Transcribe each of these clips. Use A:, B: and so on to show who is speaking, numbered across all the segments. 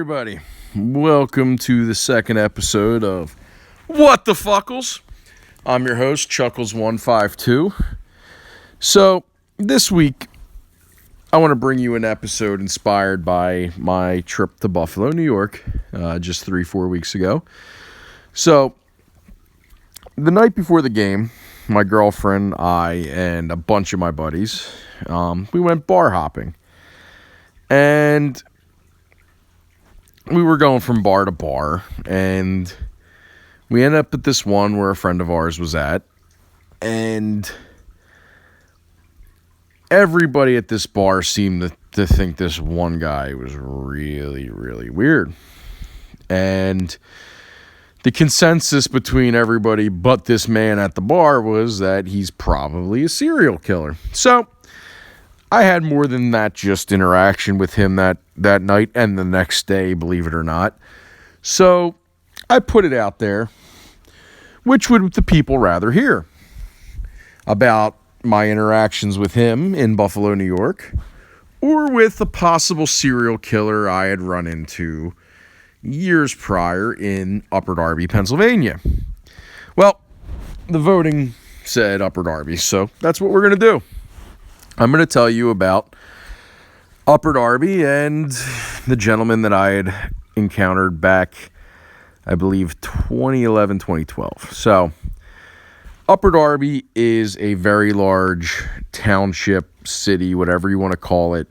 A: everybody. Welcome to the second episode of What the Fuckles. I'm your host, Chuckles152. So, this week, I want to bring you an episode inspired by my trip to Buffalo, New York, just 3-4 weeks ago. So, the night before the game, my girlfriend, I, and a bunch of my buddies, we went bar hopping. And we were going from bar to bar, and we ended up at this one where a friend of ours was at, and everybody at this bar seemed to think this one guy was really, really weird. And the consensus between everybody but this man at the bar was that he's probably a serial killer. So I had more than that just interaction with him that night and the next day, believe it or not. So I put it out there, which would the people rather hear? About my interactions with him in Buffalo, New York, or with a possible serial killer I had run into years prior in Upper Darby, Pennsylvania. Well, the voting said Upper Darby, so that's what we're going to do. I'm going to tell you about Upper Darby and the gentleman that I had encountered back, I believe, 2011, 2012. So, Upper Darby is a very large township, city, whatever you want to call it,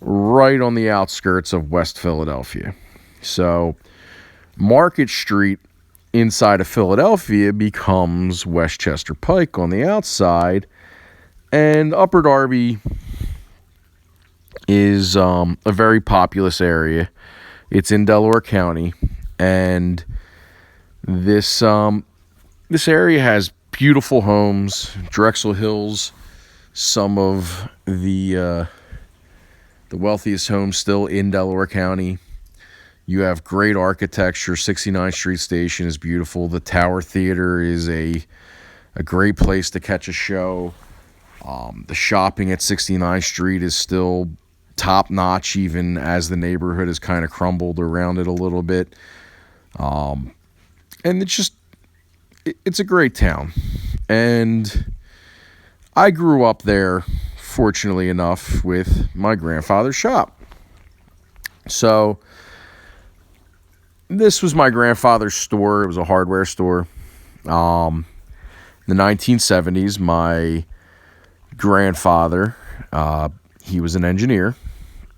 A: right on the outskirts of West Philadelphia. So, Market Street inside of Philadelphia becomes Westchester Pike on the outside. And Upper Darby is a very populous area. It's in Delaware County, and this area has beautiful homes. Drexel Hills, some of the wealthiest homes still in Delaware County. You have great architecture. 69th Street Station is beautiful. The Tower Theater is a great place to catch a show. The shopping at 69th Street is still top-notch, even as the neighborhood has kind of crumbled around it a little bit. And it's a great town. And I grew up there, fortunately enough, with my grandfather's shop. So this was my grandfather's store. It was a hardware store. In the 1970s, my grandfather, he was an engineer,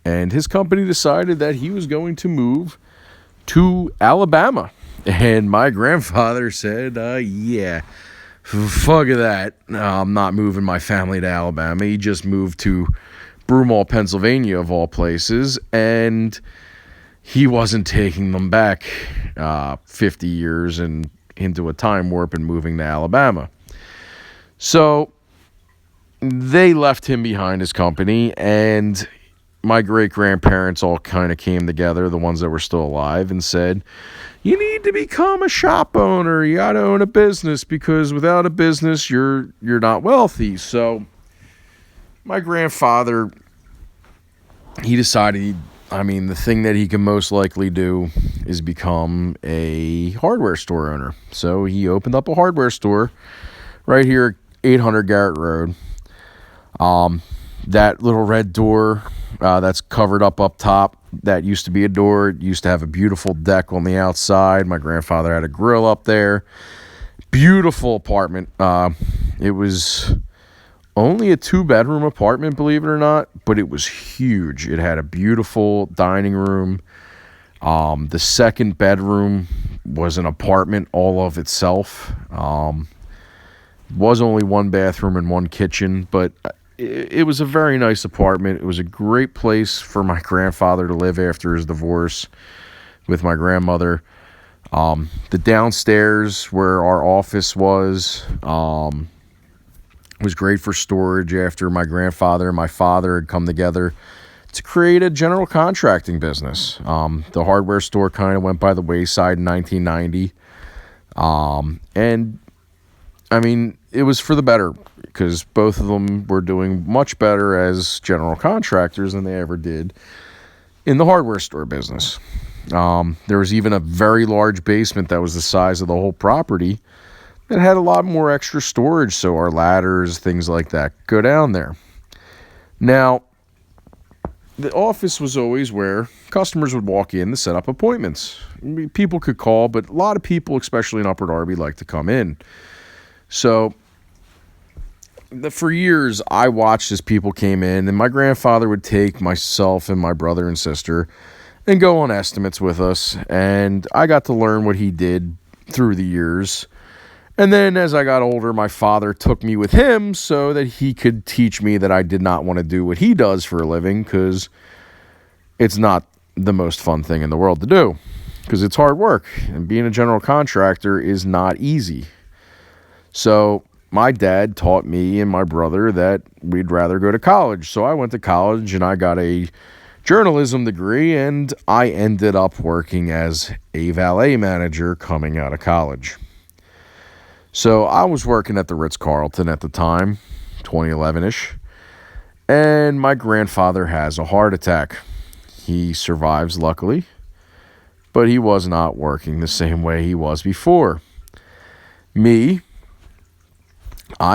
A: and his company decided that he was going to move to Alabama. And my grandfather said, yeah, fuck that. I'm not moving my family to Alabama. He just moved to Broomall, Pennsylvania, of all places, and he wasn't taking them back 50 years and into a time warp and moving to Alabama. So they left him behind, his company, and my great-grandparents all kind of came together, the ones that were still alive, and said, you need to become a shop owner. You got to own a business, because without a business, you're not wealthy. So my grandfather, he decided, the thing that he can most likely do is become a hardware store owner. So he opened up a hardware store right here at 800 Garrett Road. That little red door that's covered up top, that used to be a door. It used to have a beautiful deck on the outside. My grandfather had a grill up there. Beautiful apartment. It was only a 2-bedroom apartment, believe it or not, but it was huge. It had a beautiful dining room. The second bedroom was an apartment all of itself. Was only 1 bathroom and 1 kitchen, but it was a very nice apartment. It was a great place for my grandfather to live after his divorce with my grandmother. The downstairs where our office was great for storage after my grandfather and my father had come together to create a general contracting business. The hardware store kind of went by the wayside in 1990. And it was for the better, because both of them were doing much better as general contractors than they ever did in the hardware store business. There was even a very large basement that was the size of the whole property that had a lot more extra storage, so our ladders, things like that, go down there. Now, the office was always where customers would walk in to set up appointments. People could call, but a lot of people, especially in Upper Darby, like to come in. So for years, I watched as people came in, and my grandfather would take myself and my brother and sister and go on estimates with us, and I got to learn what he did through the years. And then as I got older, my father took me with him so that he could teach me that I did not want to do what he does for a living, because it's not the most fun thing in the world to do, because it's hard work, and being a general contractor is not easy. So my dad taught me and my brother that we'd rather go to college. So I went to college and I got a journalism degree, and I ended up working as a valet manager coming out of college. So I was working at the Ritz-Carlton at the time, 2011-ish, and my grandfather has a heart attack. He survives, luckily, but he was not working the same way he was before. I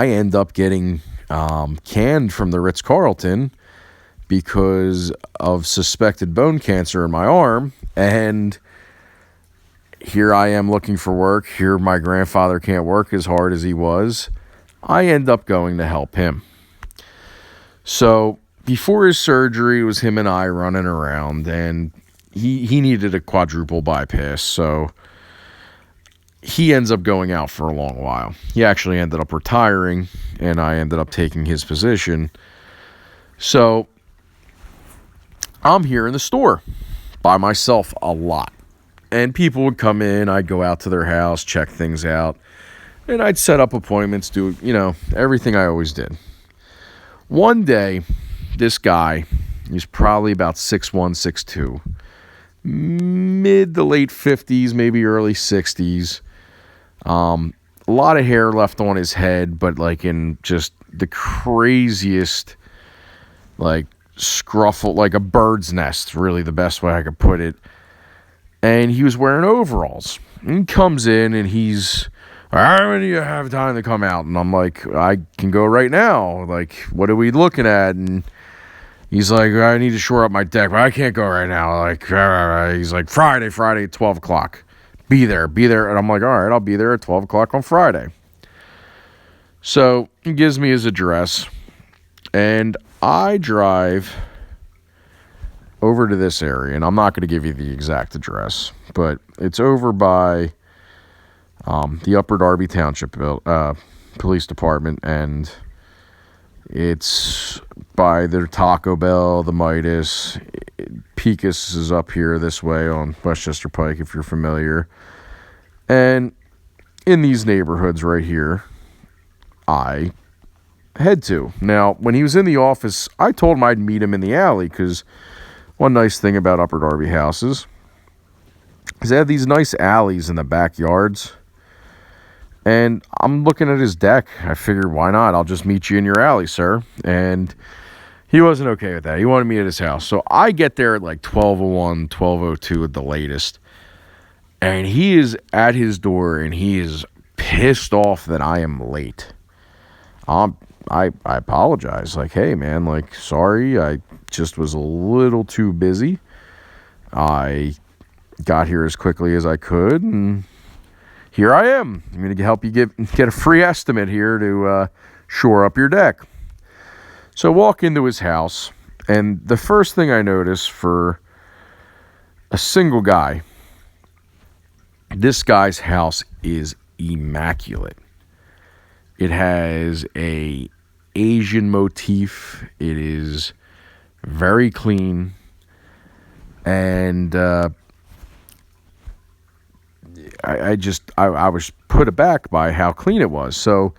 A: end up getting canned from the Ritz-Carlton because of suspected bone cancer in my arm, and here I am looking for work. Here my grandfather can't work as hard as he was. I end up going to help him. So before his surgery, it was him and I running around, and he needed a quadruple bypass, so he ends up going out for a long while. He actually ended up retiring, and I ended up taking his position. So I'm here in the store by myself a lot. And people would come in, I'd go out to their house, check things out, and I'd set up appointments, do, everything I always did. One day, this guy, he's probably about 6'1", 6'2", mid to late 50s, maybe early 60s. A lot of hair left on his head, but like in just the craziest, like scruffle, like a bird's nest, really the best way I could put it. And he was wearing overalls. And he comes in and he's, how many do you have time to come out? And I'm like, I can go right now. Like, what are we looking at? And he's like, I need to shore up my deck, but I can't go right now. Like, he's like, Friday at 12 o'clock. Be there. And I'm like, all right, I'll be there at 12 o'clock on Friday. So he gives me his address, and I drive over to this area, and I'm not going to give you the exact address, but it's over by the Upper Darby Township Police Department, and it's by their Taco Bell, the Midas. Pecos is up here this way on Westchester Pike, if you're familiar. And in these neighborhoods right here, I head to. Now, when he was in the office, I told him I'd meet him in the alley, because one nice thing about Upper Darby houses is they have these nice alleys in the backyards. And I'm looking at his deck. I figured, why not? I'll just meet you in your alley, sir. And he wasn't okay with that. He wanted me at his house. So I get there at like 12:01, 12:02 at the latest. And he is at his door, and he is pissed off that I am late. I apologize. Like, hey, man, like, sorry. I just was a little too busy. I got here as quickly as I could, and here I am. I'm going to help you get a free estimate here to shore up your deck. So I walk into his house, and the first thing I notice for a single guy, this guy's house is immaculate. It has a Asian motif. It is very clean, and I was put aback by how clean it was. So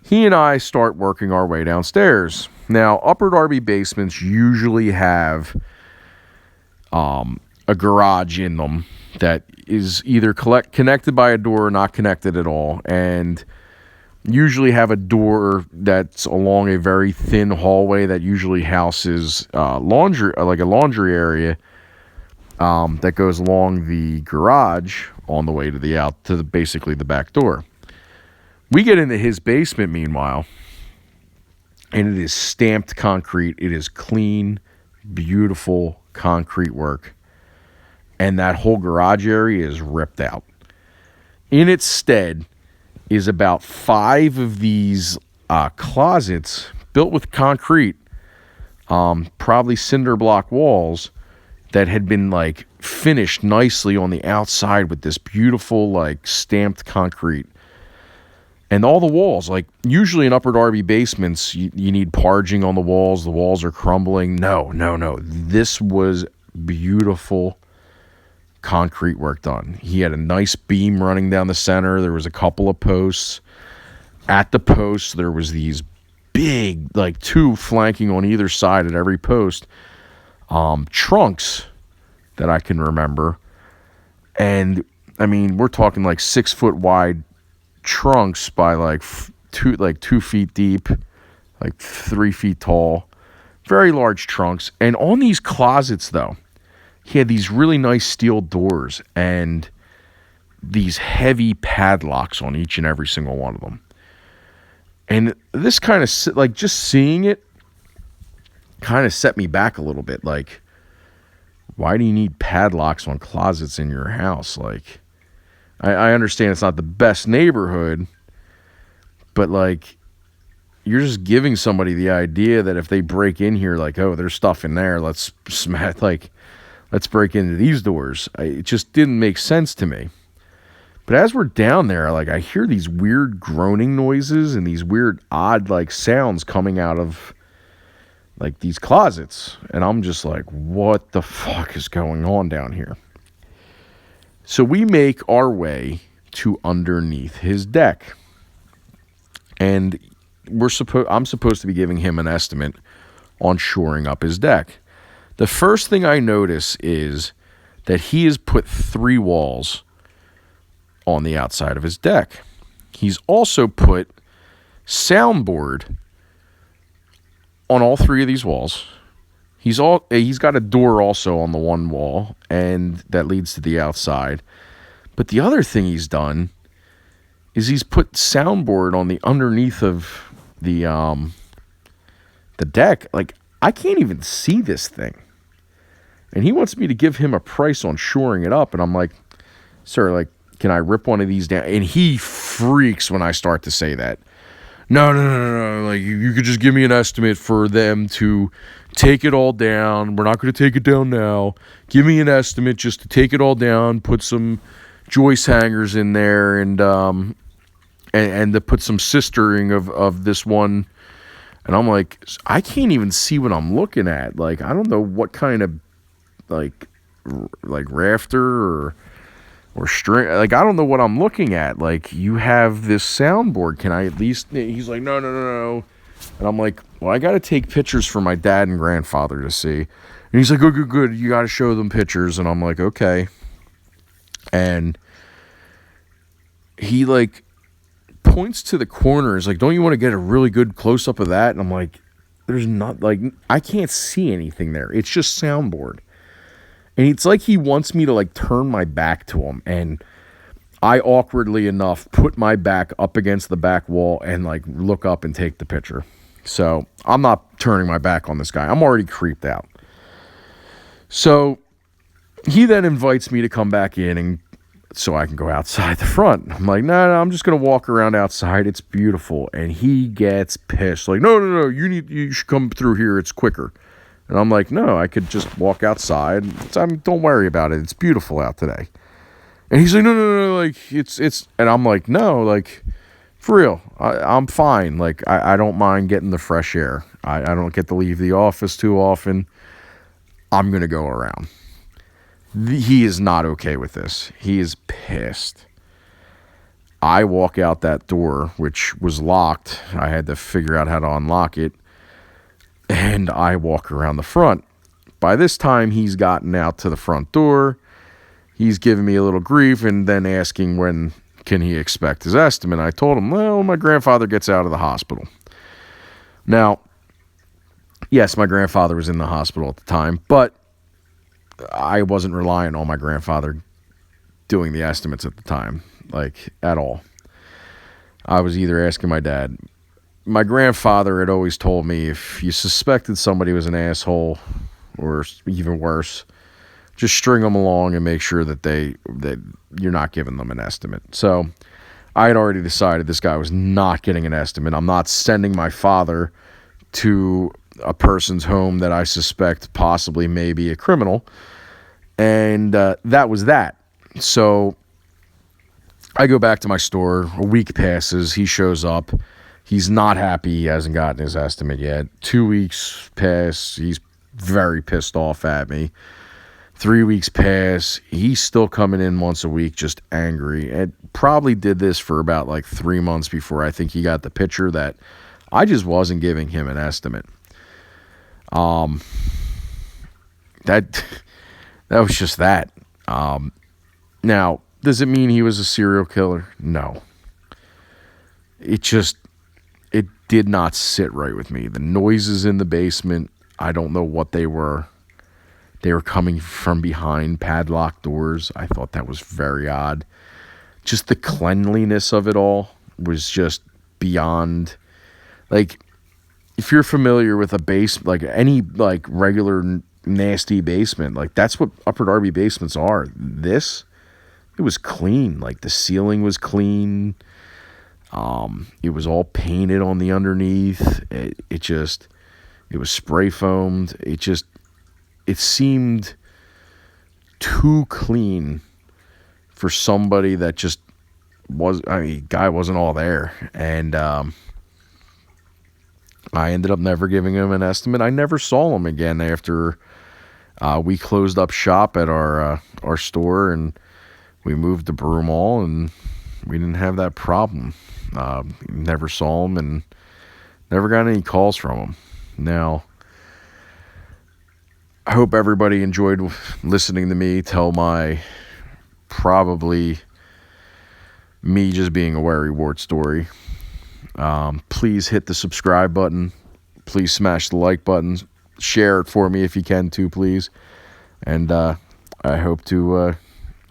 A: he and I start working our way downstairs. Now, Upper Darby basements usually have a garage in them that is either connected by a door or not connected at all, and usually have a door that's along a very thin hallway that usually houses laundry, like a laundry area, that goes along the garage on the way to basically the back door. We get into his basement, meanwhile, and it is stamped concrete. It is clean, beautiful concrete work. And that whole garage area is ripped out. In its stead is about 5 of these closets built with concrete, probably cinder block walls that had been like finished nicely on the outside with this beautiful like stamped concrete. And all the walls, like usually in Upper Darby basements, you need parging on the walls. The walls are crumbling. No. This was beautiful concrete work done. He had a nice beam running down the center. There was a couple of posts. At the posts, there was these big, like 2 flanking on either side at every post, trunks that I can remember. And, I mean, we're talking like 6 foot wide trunks by like 2 feet deep, like 3 feet tall. Very large trunks. And on these closets, though, he had these really nice steel doors and these heavy padlocks on each and every single one of them. And this kind of, like, just seeing it kind of set me back a little bit. Like, why do you need padlocks on closets in your house? Like, I understand it's not the best neighborhood, but, like, you're just giving somebody the idea that if they break in here, like, oh, there's stuff in there, let's break into these doors. It just didn't make sense to me. But as we're down there, like, I hear these weird groaning noises and these weird odd, like, sounds coming out of, like, these closets. And I'm just like, what the fuck is going on down here? So we make our way to underneath his deck. And I'm supposed to be giving him an estimate on shoring up his deck. The first thing I notice is that he has put 3 walls on the outside of his deck. He's also put soundboard on all 3 of these walls. He's got a door also on the one wall, and that leads to the outside. But the other thing he's done is he's put soundboard on the underneath of the deck. Like, I can't even see this thing. And he wants me to give him a price on shoring it up. And I'm like, sir, like, can I rip one of these down? And he freaks when I start to say that. No. Like, you could just give me an estimate for them to take it all down. We're not going to take it down now. Give me an estimate just to take it all down, put some joist hangers in there, and to put some sistering of this one. And I'm like, I can't even see what I'm looking at. Like, I don't know what kind of like rafter or string. Like, I don't know what I'm looking at. Like, you have this soundboard. Can I at least? He's like, no. And I'm like, well, I got to take pictures for my dad and grandfather to see. And he's like, good. You got to show them pictures. And I'm like, okay. And he like points to the corners. Like, don't you want to get a really good close up of that? And I'm like, there's not, like, I can't see anything there. It's just soundboard. And it's like he wants me to, like, turn my back to him. And I, awkwardly enough, put my back up against the back wall and, like, look up and take the picture. So I'm not turning my back on this guy. I'm already creeped out. So he then invites me to come back in and so I can go outside the front. I'm like, no, I'm just going to walk around outside. It's beautiful. And he gets pissed. Like, no, you should come through here. It's quicker. And I'm like, no, I could just walk outside. Don't worry about it. It's beautiful out today. And he's like, no, like, it's, and I'm like, no, like, for real, I'm fine. Like, I don't mind getting the fresh air. I don't get to leave the office too often. I'm going to go around. He is not okay with this. He is pissed. I walk out that door, which was locked. I had to figure out how to unlock it. And I walk around the front. By this time, he's gotten out to the front door. He's giving me a little grief and then asking when can he expect his estimate. I told him, well, my grandfather gets out of the hospital. Now, yes, my grandfather was in the hospital at the time, but I wasn't relying on my grandfather doing the estimates at the time, like at all. I was either asking my dad. My grandfather had always told me if you suspected somebody was an asshole, or even worse, just string them along and make sure that you're not giving them an estimate. So I had already decided this guy was not getting an estimate. I'm not sending my father to a person's home that I suspect possibly may be a criminal. And that was that. So I go back to my store. A week passes. He shows up. He's not happy. He hasn't gotten his estimate yet. 2 weeks pass. He's very pissed off at me. 3 weeks pass. He's still coming in once a week, just angry. And probably did this for about like 3 months before I think he got the picture that I just wasn't giving him an estimate. That was just that. Now, does it mean he was a serial killer? No. It did not sit right with me. The noises in the basement, I don't know what they were. They were coming from behind padlocked doors. I thought that was very odd. Just the cleanliness of it all was just beyond. Like, if you're familiar with a base, like any like regular nasty basement, like that's what Upper Darby basements are. It was clean. Like the ceiling was clean. It was all painted on the underneath. It was spray foamed. It seemed too clean for somebody that just guy wasn't all there. And I ended up never giving him an estimate. I never saw him again after we closed up shop at our store, and we moved to Broomall, and we didn't have that problem. Never saw him and never got any calls from him. Now, I hope everybody enjoyed listening to me tell my probably me just being a wary wart story. Please hit the subscribe button. Please smash the like button. Share it for me if you can too, please. And I hope to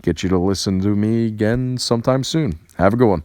A: get you to listen to me again sometime soon. Have a good one.